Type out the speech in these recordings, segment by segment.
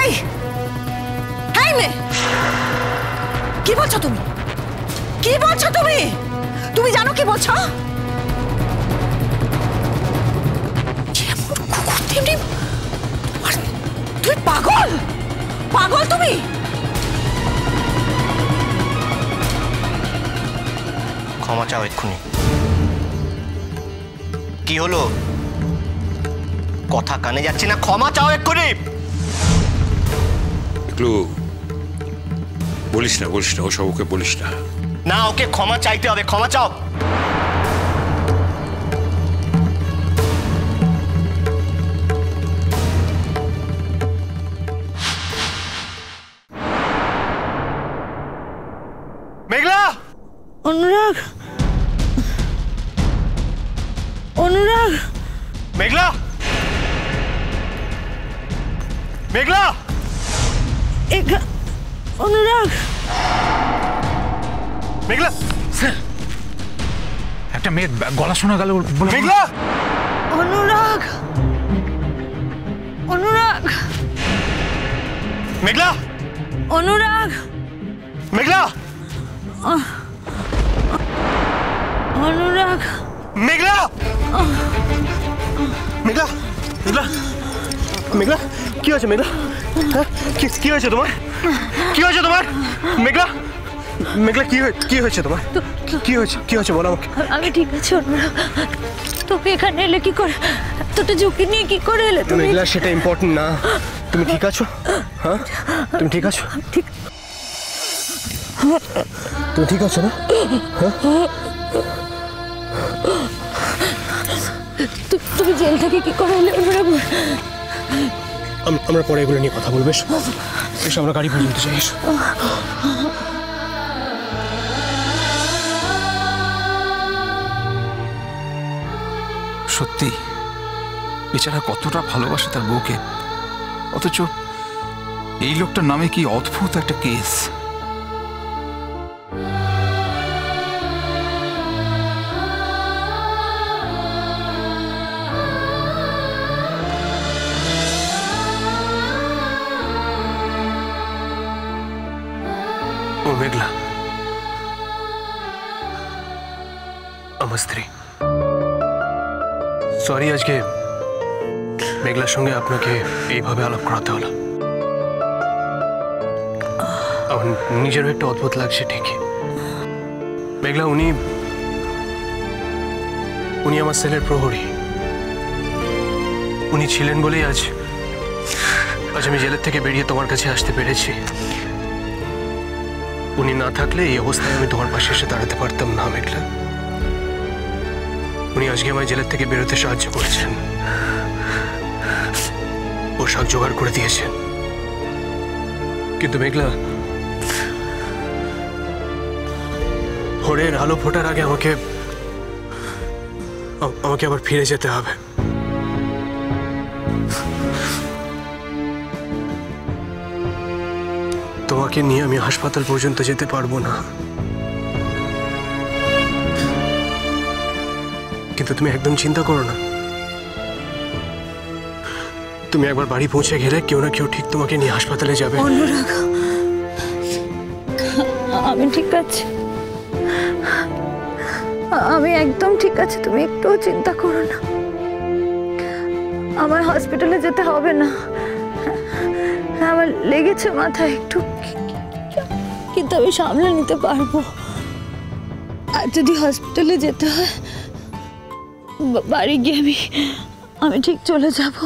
এই এই মেয়ে, কি বলছো তুমি? কি বলছো তুমি? তুমি জানো কি বলছো? তুই পাগল, পাগল তুমি। ক্ষমা চাও এক্ষুনি। কি হলো, কথা কানে যাচ্ছে না? ক্ষমা চাও এক্ষুনি। একটু বলিস না, ওসব ওকে বলিস না। না, ওকে ক্ষমা চাইতে হবে। ক্ষমা চাও। মেঘলা। অনুরাগ, অনুরাগ, মেঘলা, মেঘলা, অনুরাগ, মেঘলা। স্যার, একটা মেয়ের গলা শোনা গেল। মেঘলা, অনুরাগ, অনুরাগ, মেঘলা, অনুরাগ, মেঘলা, অনুরাগ, মেঘলা, মেঘলা, মেঘলা, মেঘলা, কি হয়েছে মেঘলা? হ্যাঁ, কি হয়েছে তোমার? কি হয়েছে তোমার মেঘলা? মেঘলা, কি হয়েছে তোমার? কি হয়েছে বলো আমাকে। আমি ঠিক আছি অনুরাগ। তুমি এখানে এলে কি করে? তোটা ঝুঁকি নিয়ে কি করে এলে তুমি? মেঘলা, সেটা ইম্পর্টেন্ট না। তুমি ঠিক আছো? হ্যাঁ, তুমি ঠিক আছো? ঠিক, তুমি ঠিক আছো না? তুমি জেল থেকে কি করে এলে অনুরাগ? আমরা পরে এগুলো নিয়ে কথা বলবো। এসো, আমরা গাড়ি পর্যন্ত যাই। এসো। সত্যি বেচারা কতটা ভালোবাসে তার বউকে, অথচ এই লোকটার নামে কি অদ্ভুত একটা কেস। ও মেঘলা আমার স্ত্রী। সরি, আজকে মেঘলার সঙ্গে আপনাকে এইভাবে আলাপ করাতে হলো। আমার নিজেরও একটু অদ্ভুত লাগছে ঠিকই। মেঘলা, উনি আমার সেলের প্রহরী। উনি ছিলেন বলেই আজ আমি জেলের থেকে বেরিয়ে তোমার কাছে আসতে পেরেছি। উনি না থাকলে এই অবস্থায় আমি তোমার পাশে এসে দাঁড়াতে পারতাম না মেঘলা। উনি আজকে আমায় জেলের থেকে বেরোতে সাহায্য করেছেন, পোশাক জোগাড় করে দিয়েছেন। কিন্তু মেঘলা, ভোরের আলো ফোটার আগে আমাকে আবার ফিরে যেতে হবে। তোমাকে নিয়ে আমি হাসপাতাল পর্যন্ত যেতে পারবো না। কিন্তু তুমি একদম চিন্তা করো না। তুমি একবার বাড়ি পৌঁছে গেলে কেউ না কেউ ঠিক তোমাকে নিয়ে হাসপাতালে যাবে। অনুরাগ, আমি ঠিক আছি, আমি একদম ঠিক আছে। তুমি একটুও চিন্তা করো না। আমার হসপিটালে যেতে হবে না। আমার লেগেছে মাথায় একটু, কিন্তু আমি সামলে নিতে পারবো। আর যদি হসপিটালে যেতে হয়, বাড়ি গিয়ে আমি ঠিক চলে যাব।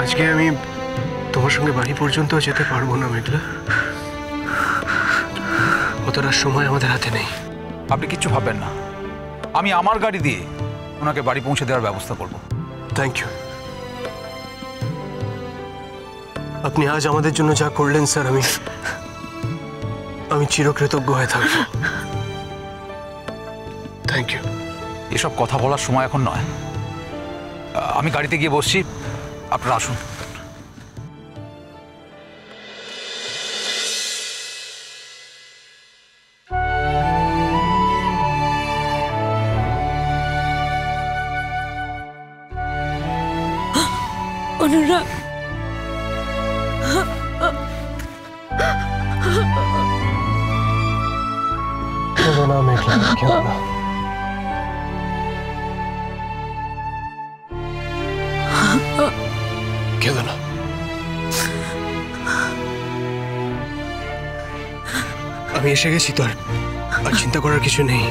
আজকে আমি তোমার সঙ্গে বাড়ি পর্যন্ত যেতে পারবো না মেঘলা। অতটা সময় আমাদের হাতে নেই। আপনি কিচ্ছু ভাববেন না, আমি আমার গাড়ি দিয়ে ওনাকে বাড়ি পৌঁছে দেওয়ার ব্যবস্থা করব। Thank you. আপনি আজ আমাদের জন্য যা করলেন স্যার, আমি চিরকৃতজ্ঞ হয়ে থাকবো। Thank you. এসব কথা বলার সময় এখন নয়। আমি গাড়িতে গিয়ে বসছি, আপনারা আসুন। অনুরাগ, কেঁদো না মেঘলা, কেঁদো না। কেঁদো না। আমি এসে গেছি, তো আর চিন্তা করার কিছু নেই।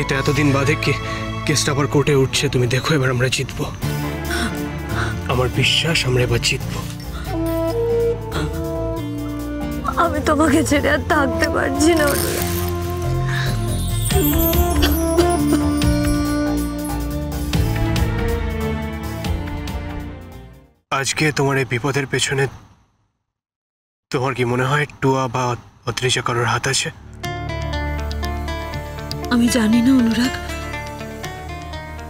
এটা এতদিন বাদে কেসটা আবার কোর্টে উঠছে, তুমি দেখো এবার আমরা জিতবো। আমার বিশ্বাস আমরা এবার জিতবো। আমি তোমাকে ছেড়ে আর থাকতে পারছি না অনুরাগ। আজকে তোমার এই বিপদের পেছনে তোমার কি মনে হয় টুয়া বা অত্রিজা কারোর হাত আছে? আমি জানি না অনুরাগ,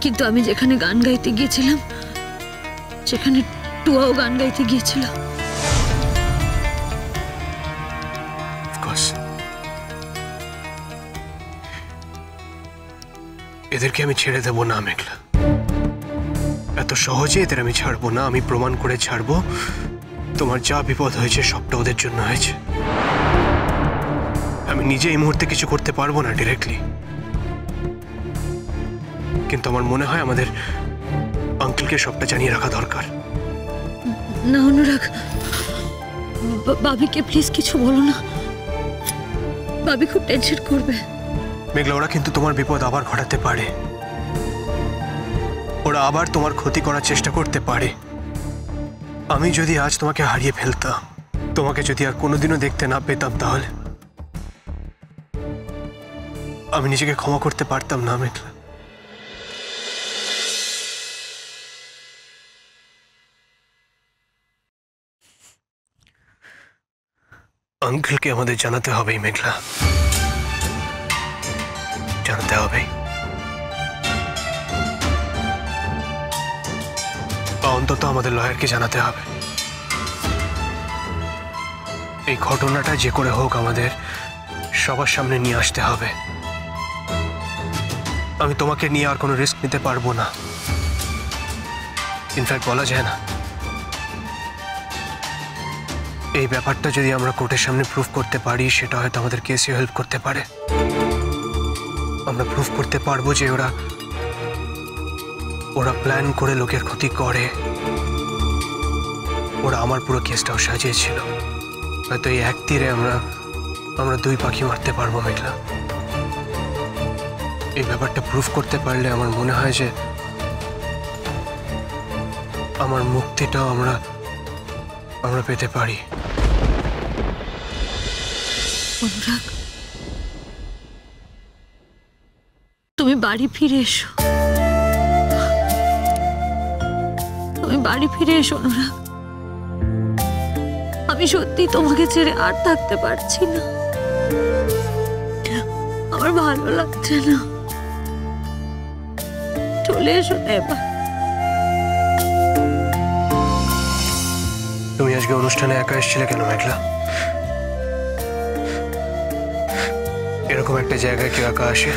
কিন্তু আমি যেখানে গান গাইতে গিয়েছিলাম সেখানে টুয়াও গান গাইতে গিয়েছিল। এদেরকে আমি ছেড়ে দেবো না মেঘলা, এত সহজে এদের আমি ছাড়বো না। আমি প্রমাণ করে ছাড়বো তোমার যা বিপদ হয়েছে সবটা ওদের জন্য হয়েছে। আমি নিজে এই মুহূর্তে কিছু করতে পারবো না ডিরেক্টলি, কিন্তু আমার মনে হয় আমাদের আঙ্কেলকে সবটা জানিয়ে রাখা দরকার। না অনুরাগ, বাবিকে প্লিজ কিছু বলো না, বাবি খুব টেনশন করবে। মেঘলা, ওরা কিন্তু তোমার বিপদ আবার ঘটাতে পারে, ওরা আবার তোমার ক্ষতি করার চেষ্টা করতে পারে। আমি যদি আজ তোমাকে হারিয়ে ফেলতাম, তোমাকে যদি আর কোনোদিনও দেখতে না পেতাম, তাহলে আমি নিজেকে ক্ষমা করতে পারতাম না মেঘলা। আঙ্কেলকে আমাদের জানাতে হবেই মেঘলা, জানাতে হবেই। বা অন্তত আমাদের লয়ারকে জানাতে হবে। এই ঘটনাটা যে করে হোক আমাদের সবার সামনে নিয়ে আসতে হবে। আমি তোমাকে নিয়ে আর কোনো রিস্ক নিতে পারবো না। ইনফ্যাক্ট বলা যায় না, এই ব্যাপারটা যদি আমরা কোর্টের সামনে প্রুফ করতে পারি, সেটা হয়তো আমাদের কেসে হেল্প করতে পারে। আমরা প্রুফ করতে পারবো যে ওরা প্ল্যান করে লোকের ক্ষতি করে, ওরা আমার পুরো কেসটাও সাজিয়েছিল। হয়তো এই এক তীরে আমরা দুই পাখি মারতে পারবো মেঘলা। এই ব্যাপারটা প্রুফ করতে পারলে আমার মনে হয় যে আমার মুক্তিটাও আমরা পেতে পারি। অনুরাগ, তুমি বাড়ি ফিরে এসো, তুমি বাড়ি ফিরে এসো অনুরাগ। আমি সত্যি তোমাকে ছেড়ে আর থাকতে পারছি না, আমার ভালো লাগছে না। চলে এসো না এবার। তুমি আজকে অনুষ্ঠানে একা এসেছিলে কেন মেঘলা? এরকম একটা জায়গায় কেউ একা আসে?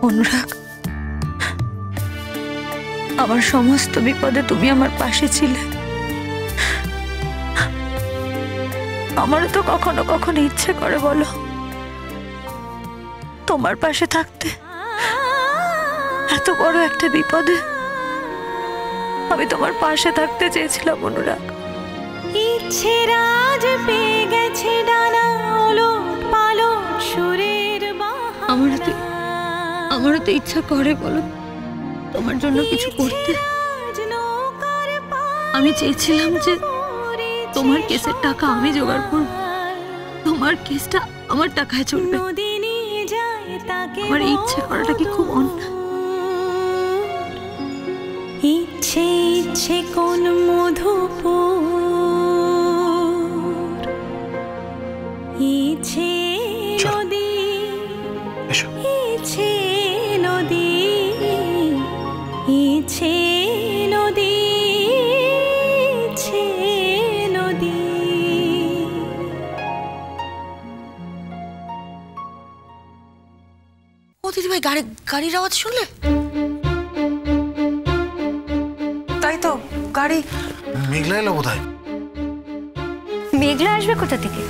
অনুরাগ, আমার সমস্ত বিপদে তুমি আমার পাশে ছিলে। আমারও তো কখনো কখনো ইচ্ছে করে বলো তোমার পাশে থাকতে। এত বড় একটা বিপদে আমি তোমার পাশে থাকতে চেয়েছিলাম অনুরাগ। ইচ্ছে রাজ পেয়ে গেছে ডানা, ওলট পালট সুরের বাহানা। আমারও তো ইচ্ছা করে বলো তোমার জন্য কিছু করতে। আমি চেয়েছিলাম যে তোমার কেসের টাকা আমি জোগাড় করব, তোমার কেসটা আমার টাকায় চলবে। আমার ইচ্ছে করাটা কি খুব অন্যায়? ইচ্ছে ইচ্ছে কোন মধুপুর, ইচ্ছে নদী, ইচ্ছে নদী, ইচ্ছে নদী, ইচ্ছে নদী। ও দিদিভাই গাড়ির আওয়াজ শুনলে? তাই তো, গাড়ি। মেঘলা এলো বোধ হয়। মেঘলা আসবে কোথা থেকে?